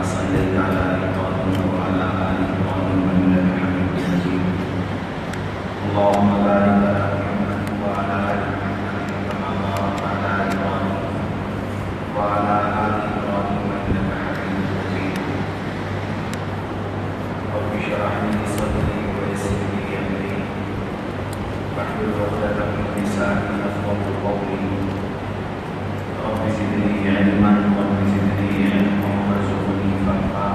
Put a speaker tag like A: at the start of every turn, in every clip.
A: صليت على إبراهيم وعلى آل إبراهيم إنك حميد مجيد اللهم بارك على محمد وعلى آل محمد كما باركت على إبراهيم وعلى آل إبراهيم إنك حميد مجيد رب اشرح لي صدري ويسر لي أمري واحلل عقدة من لساني يفقهوا قولي رب زدني علما رب زدني علما وارزقني فهما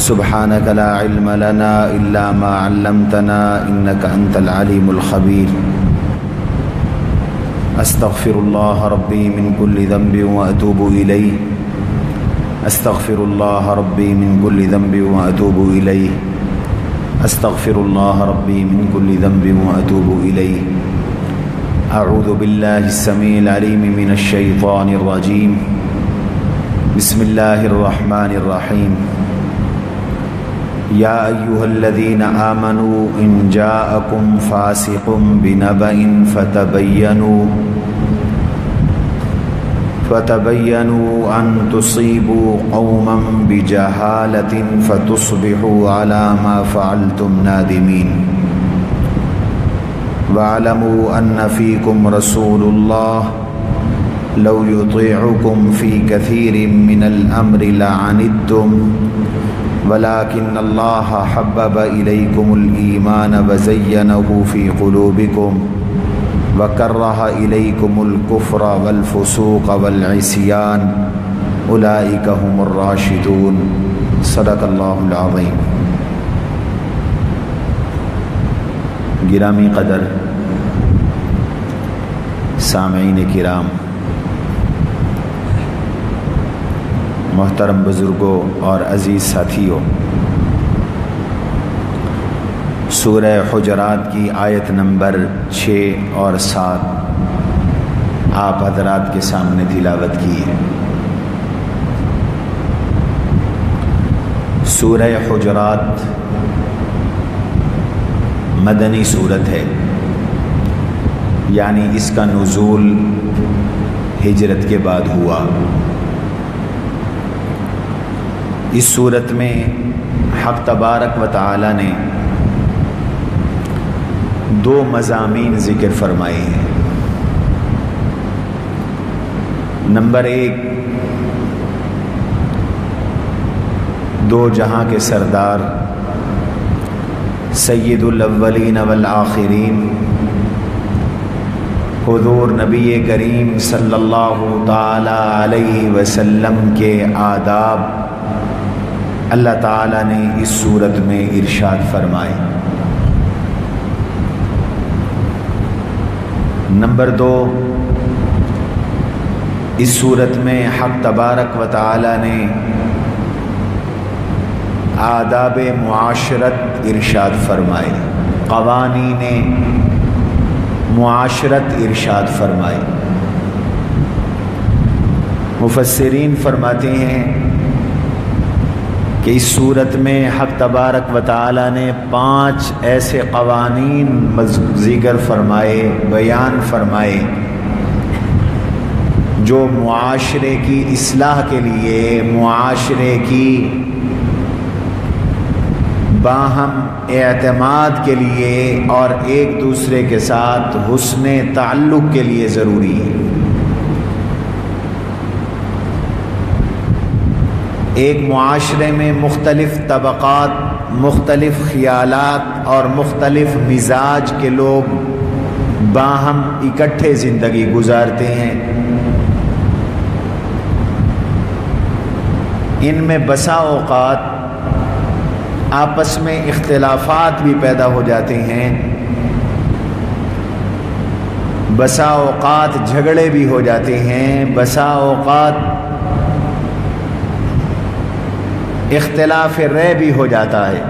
B: سبحانك لا علم لنا إلا ما علمتنا إنك أنت العليم الخبير أستغفر الله ربي من كل ذنب وأتوب إليه أستغفر الله ربي من كل ذنب وأتوب إليه أستغفر الله ربي من كل ذنب وأتوب إليه أعوذ بالله السميع العليم من الشيطان الرجيم بسم الله الرحمن الرحيم يا أيها الذين آمنوا إن جاءكم فاسق بنبأ فتبينوا أن تصيبوا قوما بجهالة فتصبحوا على ما فعلتم نادمين واعلموا أن فيكم رسول الله لو يطيعكم في كثير من الأمر لعنتم ولكن الله حبب إليكم الإيمان وزينه في قلوبكم وكره إليكم الكفر والفسوق والعصيان أولئك هم الراشدون صدق الله العظيم. گرامی قدر سامعین کرام، محترم بزرگوں اور عزیز ساتھیوں، سورہ حجرات کی آیت نمبر 6 اور 7 آپ حضرات کے سامنے تلاوت کی ہے۔ سورہ حجرات مدنی صورت ہے، یعنی اس کا نزول ہجرت کے بعد ہوا۔ اس صورت میں حق تبارک و تعالی نے 2 مضامین ذکر فرمائے ہیں۔ نمبر 1، 2 جہاں کے سردار سید الاولین والآخرین حضور نبی کریم صلی اللہ تعالی علیہ وسلم کے آداب اللہ تعالیٰ نے اس صورت میں ارشاد فرمائے۔ نمبر 2، اس صورت میں حق تبارک و تعالیٰ نے آداب معاشرت ارشاد فرمائے، قوانین معاشرت ارشاد فرمائے۔ مفسرین فرماتے ہیں کہ اس صورت میں حق تبارک و تعالی نے 5 ایسے قوانین ذکر فرمائے، بیان فرمائے، جو معاشرے کی اصلاح کے لیے، معاشرے کی باہم اعتماد کے لیے اور ایک دوسرے کے ساتھ حسن تعلق کے لیے ضروری ہے۔ ایک معاشرے میں مختلف طبقات، مختلف خیالات اور مختلف مزاج کے لوگ باہم اکٹھے زندگی گزارتے ہیں۔ ان میں بسا اوقات آپس میں اختلافات بھی پیدا ہو جاتے ہیں، بسا اوقات جھگڑے بھی ہو جاتے ہیں، بسا اوقات اختلاف رائے بھی ہو جاتا ہے۔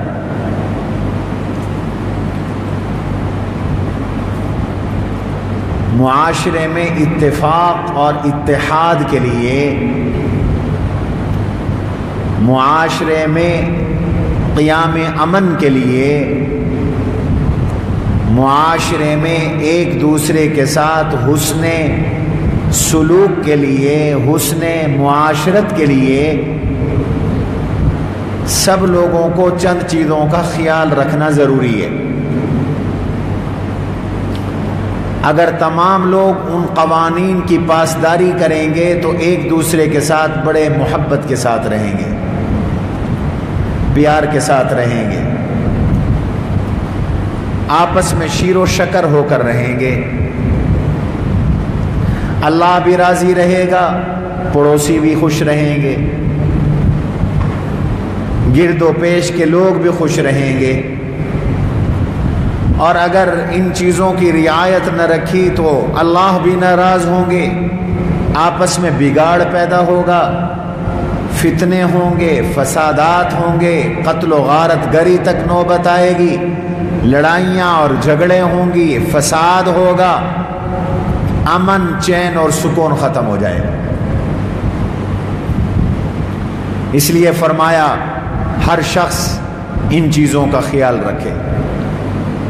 B: معاشرے میں اتفاق اور اتحاد کے لیے، معاشرے میں قیام امن کے لیے، معاشرے میں ایک دوسرے کے ساتھ حسن سلوک کے لیے، حسن معاشرت کے لیے سب لوگوں کو چند چیزوں کا خیال رکھنا ضروری ہے۔ اگر تمام لوگ ان قوانین کی پاسداری کریں گے تو ایک دوسرے کے ساتھ بڑے محبت کے ساتھ رہیں گے، پیار کے ساتھ رہیں گے، آپس میں شیر و شکر ہو کر رہیں گے، اللہ بھی راضی رہے گا، پڑوسی بھی خوش رہیں گے، گرد و پیش کے لوگ بھی خوش رہیں گے۔ اور اگر ان چیزوں کی رعایت نہ رکھی تو اللہ بھی ناراض ہوں گے، آپس میں بگاڑ پیدا ہوگا، فتنے ہوں گے، فسادات ہوں گے، قتل و غارت گری تک نوبت آئے گی، لڑائیاں اور جھگڑے ہوں گی، فساد ہوگا، امن چین اور سکون ختم ہو جائے گا۔ اس لیے فرمایا ہر شخص ان چیزوں کا خیال رکھے،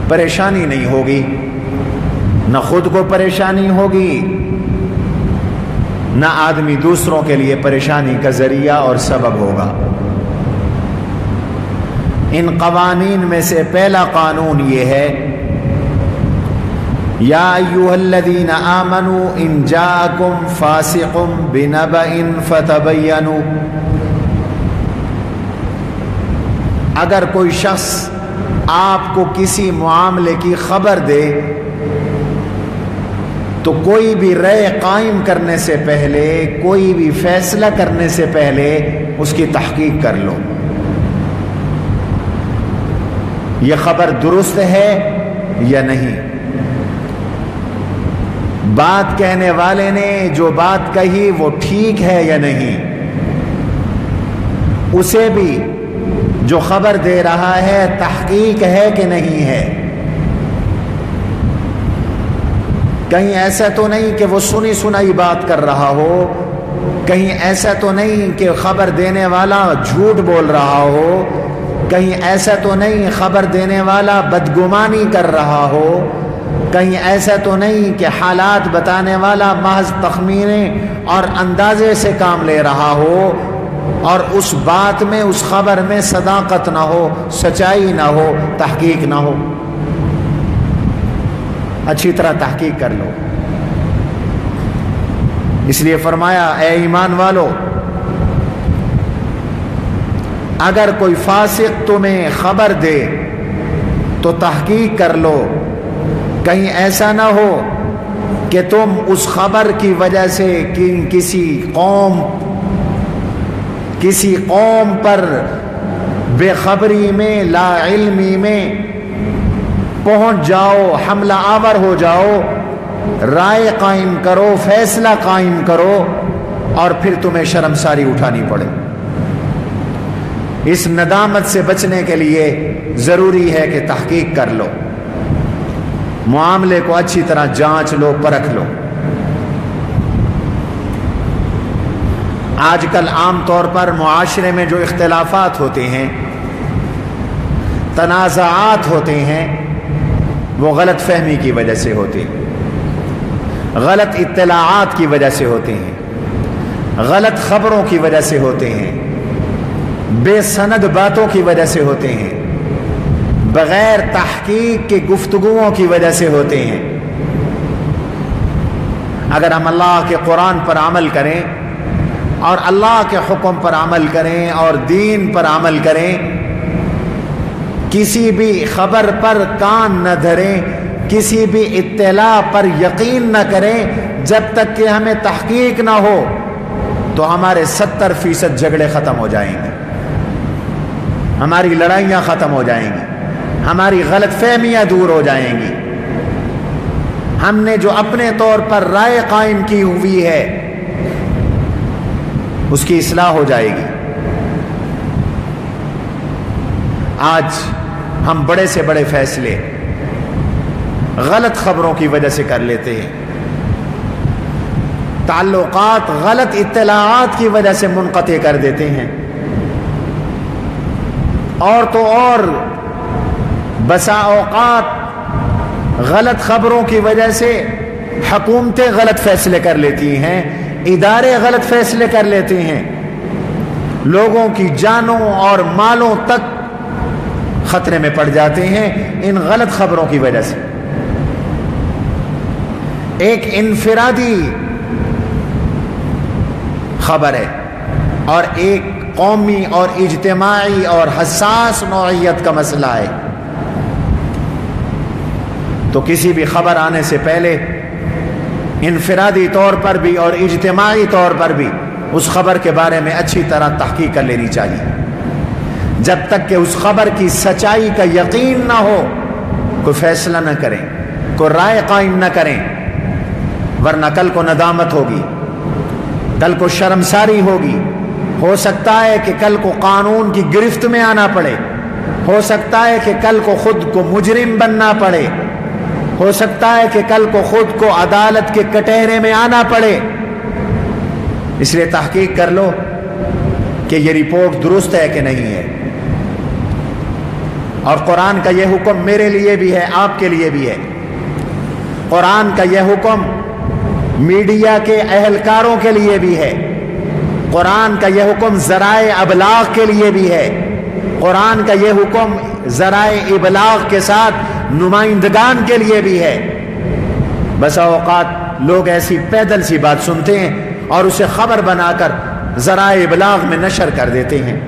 B: پریشانی نہیں ہوگی، نہ خود کو پریشانی ہوگی، نہ آدمی دوسروں کے لیے پریشانی کا ذریعہ اور سبب ہوگا۔ ان قوانین میں سے پہلا قانون یہ ہے، یا ایھا الذین آمنوا ان جاءکم فاسق بنبأ فتبینوا، اگر کوئی شخص آپ کو کسی معاملے کی خبر دے تو کوئی بھی رائے قائم کرنے سے پہلے، کوئی بھی فیصلہ کرنے سے پہلے اس کی تحقیق کر لو، یہ خبر درست ہے یا نہیں، بات کہنے والے نے جو بات کہی وہ ٹھیک ہے یا نہیں، اسے بھی جو خبر دے رہا ہے تحقیق ہے کہ نہیں ہے، کہیں ایسا تو نہیں کہ وہ سنی سنائی بات کر رہا ہو، کہیں ایسا تو نہیں کہ خبر دینے والا جھوٹ بول رہا ہو، کہیں ایسا تو نہیں خبر دینے والا بدگمانی کر رہا ہو، کہیں ایسا تو نہیں کہ حالات بتانے والا محض تخمینے اور اندازے سے کام لے رہا ہو، اور اس بات میں، اس خبر میں صداقت نہ ہو، سچائی نہ ہو، تحقیق نہ ہو۔ اچھی طرح تحقیق کر لو۔ اس لیے فرمایا اے ایمان والو، اگر کوئی فاسق تمہیں خبر دے تو تحقیق کر لو، کہیں ایسا نہ ہو کہ تم اس خبر کی وجہ سے کسی قوم پر بے خبری میں، لا علمی میں پہنچ جاؤ، حملہ آور ہو جاؤ، رائے قائم کرو، فیصلہ قائم کرو، اور پھر تمہیں شرمساری اٹھانی پڑے۔ اس ندامت سے بچنے کے لیے ضروری ہے کہ تحقیق کر لو، معاملے کو اچھی طرح جانچ لو، پرکھ لو۔ آج کل عام طور پر معاشرے میں جو اختلافات ہوتے ہیں، تنازعات ہوتے ہیں، وہ غلط فہمی کی وجہ سے ہوتے ہیں، غلط اطلاعات کی وجہ سے ہوتے ہیں، غلط خبروں کی وجہ سے ہوتے ہیں، بے سند باتوں کی وجہ سے ہوتے ہیں، بغیر تحقیق کے گفتگوؤں کی وجہ سے ہوتے ہیں۔ اگر ہم اللہ کے قرآن پر عمل کریں اور اللہ کے حکم پر عمل کریں اور دین پر عمل کریں، کسی بھی خبر پر کان نہ دھریں، کسی بھی اطلاع پر یقین نہ کریں جب تک کہ ہمیں تحقیق نہ ہو، تو ہمارے 70% جھگڑے ختم ہو جائیں گے، ہماری لڑائیاں ختم ہو جائیں گی، ہماری غلط فہمیاں دور ہو جائیں گی، ہم نے جو اپنے طور پر رائے قائم کی ہوئی ہے اس کی اصلاح ہو جائے گی۔ آج ہم بڑے سے بڑے فیصلے غلط خبروں کی وجہ سے کر لیتے ہیں، تعلقات غلط اطلاعات کی وجہ سے منقطع کر دیتے ہیں، اور تو اور بسا اوقات غلط خبروں کی وجہ سے حکومتیں غلط فیصلے کر لیتی ہیں، ادارے غلط فیصلے کر لیتے ہیں، لوگوں کی جانوں اور مالوں تک خطرے میں پڑ جاتے ہیں ان غلط خبروں کی وجہ سے۔ ایک انفرادی خبر ہے اور ایک قومی اور اجتماعی اور حساس نوعیت کا مسئلہ ہے۔ تو کسی بھی خبر آنے سے پہلے انفرادی طور پر بھی اور اجتماعی طور پر بھی اس خبر کے بارے میں اچھی طرح تحقیق کر لینی چاہیے۔ جب تک کہ اس خبر کی سچائی کا یقین نہ ہو کوئی فیصلہ نہ کریں، کوئی رائے قائم نہ کریں، ورنہ کل کو ندامت ہوگی، کل کو شرمساری ہوگی، ہو سکتا ہے کہ کل کو قانون کی گرفت میں آنا پڑے، ہو سکتا ہے کہ کل کو خود کو مجرم بننا پڑے، ہو سکتا ہے کہ کل کو خود کو عدالت کے کٹہرے میں آنا پڑے۔ اس لیے تحقیق کر لو کہ یہ رپورٹ درست ہے کہ نہیں ہے۔ اور قرآن کا یہ حکم میرے لیے بھی ہے، آپ کے لیے بھی ہے۔ قرآن کا یہ حکم میڈیا کے اہلکاروں کے لیے بھی ہے، قرآن کا یہ حکم ذرائع ابلاغ کے لیے بھی ہے، قرآن کا یہ حکم ذرائع ابلاغ کے ساتھ نمائندگان کے لیے بھی ہے۔ بسا اوقات لوگ ایسی پیدل سی بات سنتے ہیں اور اسے خبر بنا کر ذرائع ابلاغ میں نشر کر دیتے ہیں،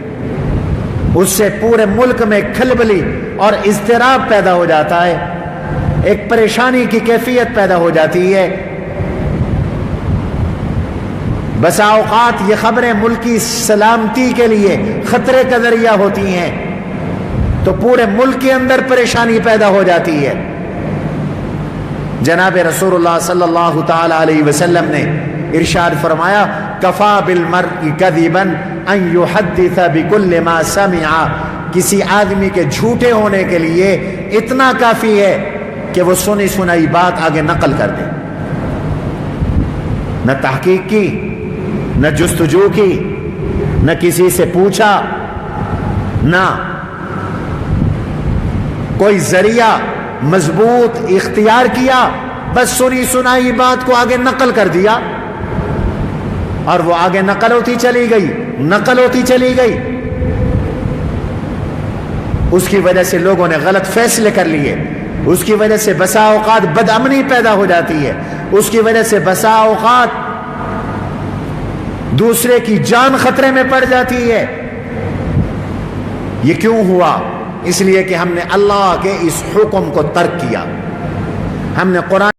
B: اس سے پورے ملک میں کھلبلی اور اضطراب پیدا ہو جاتا ہے، ایک پریشانی کی کیفیت پیدا ہو جاتی ہے۔ بسا اوقات یہ خبریں ملک کی سلامتی کے لیے خطرے کا ذریعہ ہوتی ہیں تو پورے ملک کے اندر پریشانی پیدا ہو جاتی ہے۔ جناب رسول اللہ صلی اللہ تعالی علیہ وسلم نے ارشاد فرمایا کفا بالمرء کذبا ان یحدث بکل ما سمع، کسی آدمی کے جھوٹے ہونے کے لیے اتنا کافی ہے کہ وہ سنی سنائی بات آگے نقل کر دے، نہ تحقیق کی، نہ جستجو کی، نہ کسی سے پوچھا، نہ کوئی ذریعہ مضبوط اختیار کیا، بس سنی سنائی بات کو آگے نقل کر دیا اور وہ آگے نقل ہوتی چلی گئی، نقل ہوتی چلی گئی۔ اس کی وجہ سے لوگوں نے غلط فیصلے کر لیے، اس کی وجہ سے بسا اوقات بدامنی پیدا ہو جاتی ہے، اس کی وجہ سے بسا اوقات دوسرے کی جان خطرے میں پڑ جاتی ہے۔ یہ کیوں ہوا؟ اس لیے کہ ہم نے اللہ کے اس حکم کو ترک کیا، ہم نے قرآن